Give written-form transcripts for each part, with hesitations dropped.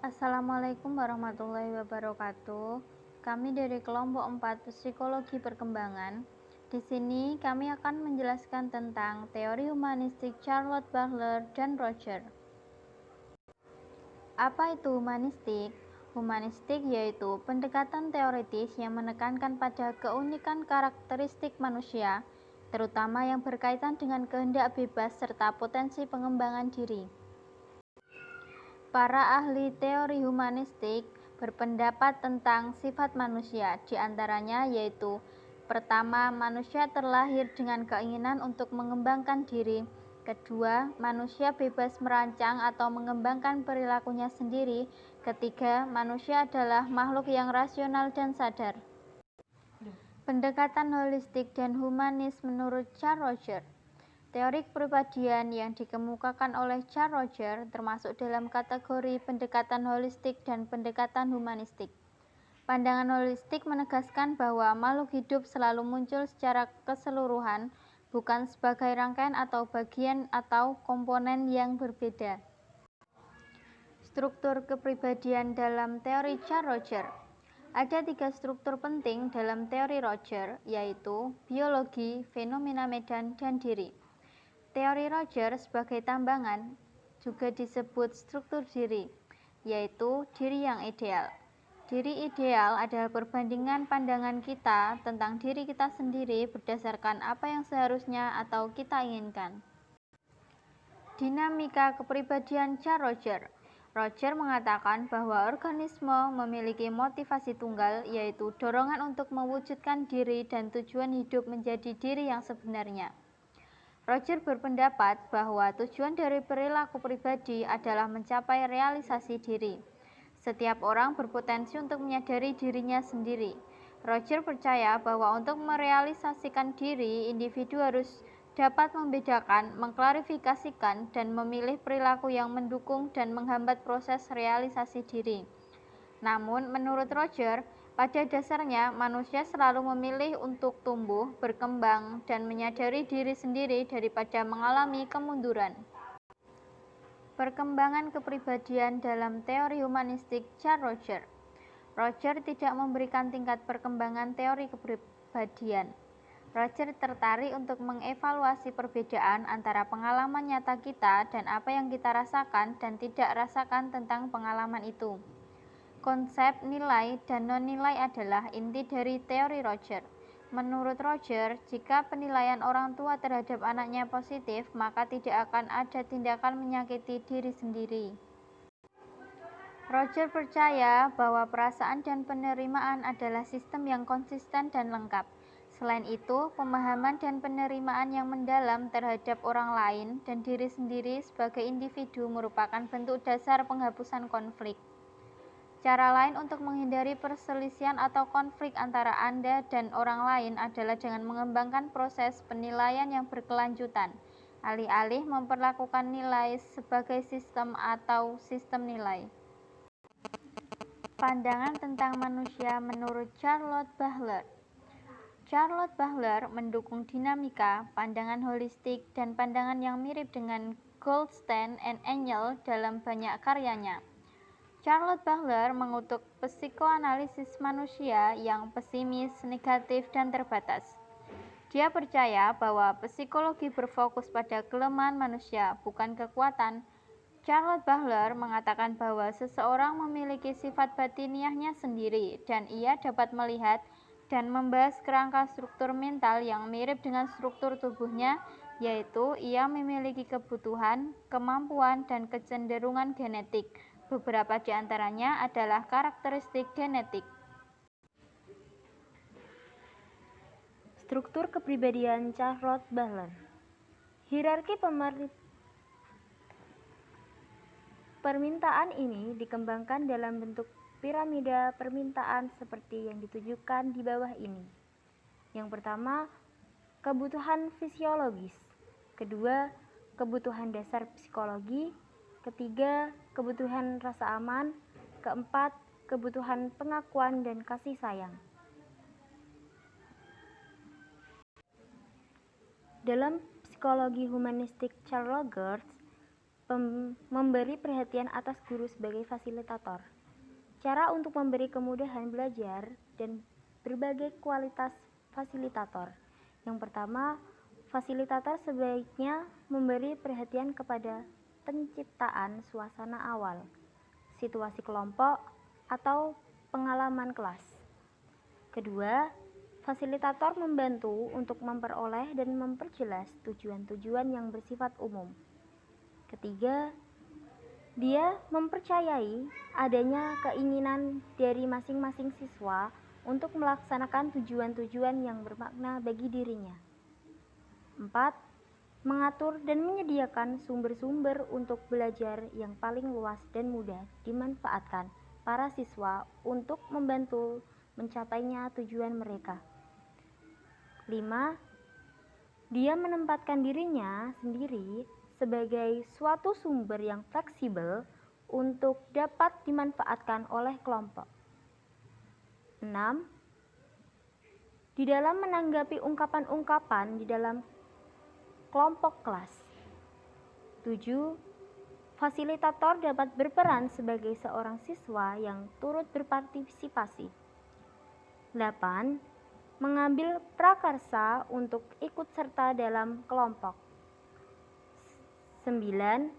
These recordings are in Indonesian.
Assalamualaikum warahmatullahi wabarakatuh. Kami dari kelompok 4 Psikologi Perkembangan. Di sini kami akan menjelaskan tentang teori humanistik Charlotte Bachler dan Roger. Apa itu humanistik? Humanistik yaitu pendekatan teoritis yang menekankan pada keunikan karakteristik manusia, terutama yang berkaitan dengan kehendak bebas serta potensi pengembangan diri. Para ahli teori humanistik berpendapat tentang sifat manusia, di antaranya yaitu: pertama, manusia terlahir dengan keinginan untuk mengembangkan diri. Kedua, manusia bebas merancang atau mengembangkan perilakunya sendiri. Ketiga, manusia adalah makhluk yang rasional dan sadar. Pendekatan holistik dan humanis menurut Carl Roger. Teori kepribadian yang dikemukakan oleh Carl Roger termasuk dalam kategori pendekatan holistik dan pendekatan humanistik. Pandangan holistik menegaskan bahwa makhluk hidup selalu muncul secara keseluruhan, bukan sebagai rangkaian atau bagian atau komponen yang berbeda. Struktur kepribadian dalam teori Carl Roger. Ada 3 struktur penting dalam teori Roger, yaitu biologi, fenomena medan, dan diri. Teori Roger sebagai tambangan juga disebut struktur diri, yaitu diri yang ideal. Diri ideal adalah perbandingan pandangan kita tentang diri kita sendiri berdasarkan apa yang seharusnya atau kita inginkan. Dinamika kepribadian Carl Roger. Roger mengatakan bahwa organisme memiliki motivasi tunggal, yaitu dorongan untuk mewujudkan diri dan tujuan hidup menjadi diri yang sebenarnya. Roger berpendapat bahwa tujuan dari perilaku pribadi adalah mencapai realisasi diri. Setiap orang berpotensi untuk menyadari dirinya sendiri. Roger percaya bahwa untuk merealisasikan diri, individu harus dapat membedakan, mengklarifikasikan, dan memilih perilaku yang mendukung dan menghambat proses realisasi diri. Namun, menurut Roger, pada dasarnya manusia selalu memilih untuk tumbuh, berkembang, dan menyadari diri sendiri daripada mengalami kemunduran. Perkembangan kepribadian dalam teori humanistik Carl Roger. Roger tidak memberikan tingkat perkembangan teori kepribadian. Roger tertarik untuk mengevaluasi perbedaan antara pengalaman nyata kita dan apa yang kita rasakan dan tidak rasakan tentang pengalaman itu. Konsep nilai dan non-nilai adalah inti dari teori Roger. Menurut Roger, jika penilaian orang tua terhadap anaknya positif, maka tidak akan ada tindakan menyakiti diri sendiri. Roger percaya bahwa perasaan dan penerimaan adalah sistem yang konsisten dan lengkap. Selain itu, pemahaman dan penerimaan yang mendalam terhadap orang lain dan diri sendiri sebagai individu merupakan bentuk dasar penghapusan konflik. Cara lain untuk menghindari perselisihan atau konflik antara Anda dan orang lain adalah dengan mengembangkan proses penilaian yang berkelanjutan, alih-alih memperlakukan nilai sebagai sistem atau sistem nilai. Pandangan tentang manusia menurut Charlotte Bachler. Charlotte Bachler mendukung dinamika, pandangan holistik, dan pandangan yang mirip dengan Goldstein and Engel dalam banyak karyanya. Charlotte Bachler mengutuk psikoanalisis manusia yang pesimis, negatif, dan terbatas. Dia percaya bahwa psikologi berfokus pada kelemahan manusia, bukan kekuatan. Charlotte Bachler mengatakan bahwa seseorang memiliki sifat batiniahnya sendiri dan ia dapat melihat dan membahas kerangka struktur mental yang mirip dengan struktur tubuhnya, yaitu ia memiliki kebutuhan, kemampuan, dan kecenderungan genetik. Beberapa di antaranya adalah karakteristik genetik. Struktur kepribadian Charlotte Bachler. Hierarki permintaan ini dikembangkan dalam bentuk piramida permintaan seperti yang ditunjukkan di bawah ini. Yang pertama, kebutuhan fisiologis. Kedua, kebutuhan dasar psikologi. Ketiga, kebutuhan rasa aman. Keempat, kebutuhan pengakuan dan kasih sayang. Dalam psikologi humanistik Carl Rogers, memberi perhatian atas guru sebagai fasilitator. Cara untuk memberi kemudahan belajar dan berbagai kualitas fasilitator. Yang pertama, fasilitator sebaiknya memberi perhatian kepada penciptaan suasana awal, situasi kelompok, atau pengalaman kelas. Kedua, fasilitator membantu untuk memperoleh dan memperjelas tujuan-tujuan yang bersifat umum. Ketiga, dia mempercayai adanya keinginan dari masing-masing siswa untuk melaksanakan tujuan-tujuan yang bermakna bagi dirinya. 4. Mengatur dan menyediakan sumber-sumber untuk belajar yang paling luas dan mudah dimanfaatkan para siswa untuk membantu mencapainya tujuan mereka. 5. Dia menempatkan dirinya sendiri sebagai suatu sumber yang fleksibel untuk dapat dimanfaatkan oleh kelompok. 6. Di dalam menanggapi ungkapan-ungkapan di dalam kelompok kelas. 7. Fasilitator dapat berperan sebagai seorang siswa yang turut berpartisipasi. 8. Mengambil prakarsa untuk ikut serta dalam kelompok. 9.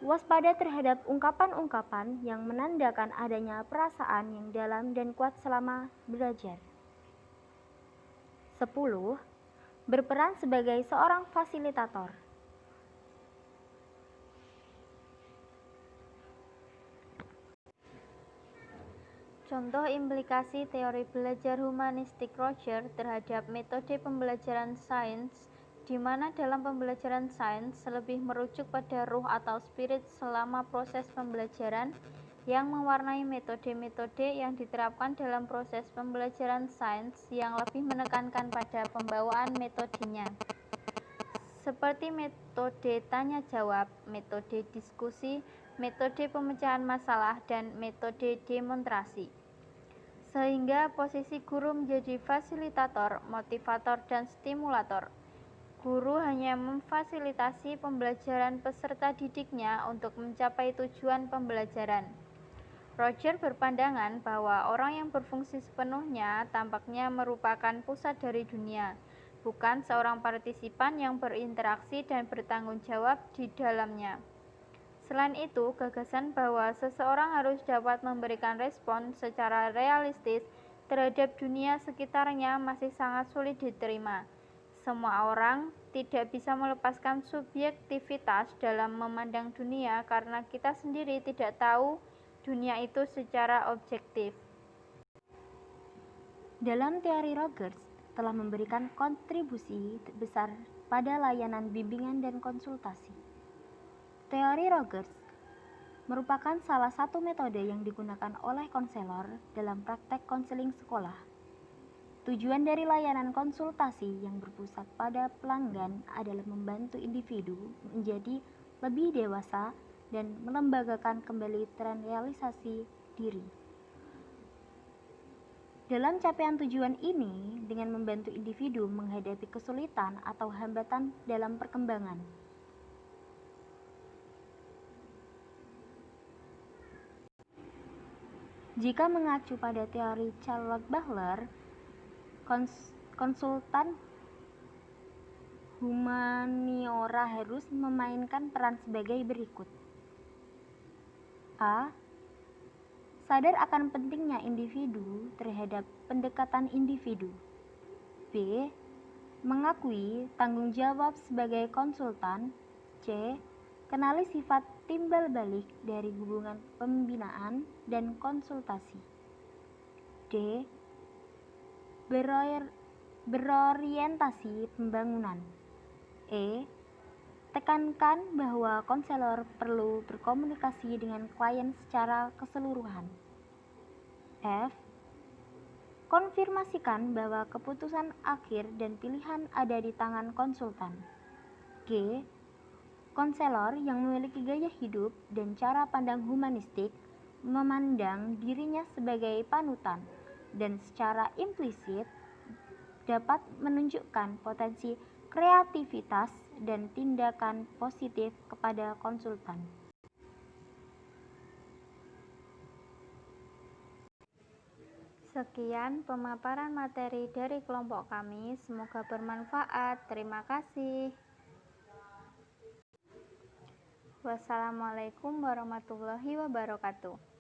Waspada terhadap ungkapan-ungkapan yang menandakan adanya perasaan yang dalam dan kuat selama belajar. 10. Berperan sebagai seorang fasilitator. Contoh implikasi teori belajar humanistik Roger terhadap metode pembelajaran sains, di mana dalam pembelajaran sains lebih merujuk pada ruh atau spirit selama proses pembelajaran yang mewarnai metode-metode yang diterapkan dalam proses pembelajaran sains yang lebih menekankan pada pembawaan metodenya. Seperti metode tanya-jawab, metode diskusi, metode pemecahan masalah, dan metode demonstrasi. Sehingga posisi guru menjadi fasilitator, motivator, dan stimulator. Guru hanya memfasilitasi pembelajaran peserta didiknya untuk mencapai tujuan pembelajaran. Roger berpandangan bahwa orang yang berfungsi sepenuhnya tampaknya merupakan pusat dari dunia, bukan seorang partisipan yang berinteraksi dan bertanggung jawab di dalamnya. Selain itu, gagasan bahwa seseorang harus dapat memberikan respon secara realistis terhadap dunia sekitarnya masih sangat sulit diterima. Semua orang tidak bisa melepaskan subjektivitas dalam memandang dunia karena kita sendiri tidak tahu dunia itu secara objektif. Dalam teori Rogers telah memberikan kontribusi besar pada layanan bimbingan dan konsultasi. Teori Rogers merupakan salah satu metode yang digunakan oleh konselor dalam praktek konseling sekolah. Tujuan dari layanan konsultasi yang berpusat pada pelanggan adalah membantu individu menjadi lebih dewasa dan melembagakan kembali tren realisasi diri. Dalam capaian tujuan ini, dengan membantu individu menghadapi kesulitan atau hambatan dalam perkembangan. Jika mengacu pada teori Charlotte Bahler, konsultan humaniora harus memainkan peran sebagai berikut. A. Sadar akan pentingnya individu terhadap pendekatan individu. B. Mengakui tanggung jawab sebagai konsultan. C. Kenali sifat timbal balik dari hubungan pembinaan dan konsultasi. D. Berorientasi pembangunan. E. Tekankan bahwa konselor perlu berkomunikasi dengan klien secara keseluruhan. F. Konfirmasikan bahwa keputusan akhir dan pilihan ada di tangan konsultan. G. Konselor yang memiliki gaya hidup dan cara pandang humanistik memandang dirinya sebagai panutan dan secara implisit dapat menunjukkan potensi kreativitas dan tindakan positif kepada konsultan. Sekian pemaparan materi dari kelompok kami, semoga bermanfaat. Terima kasih. Wassalamualaikum warahmatullahi wabarakatuh.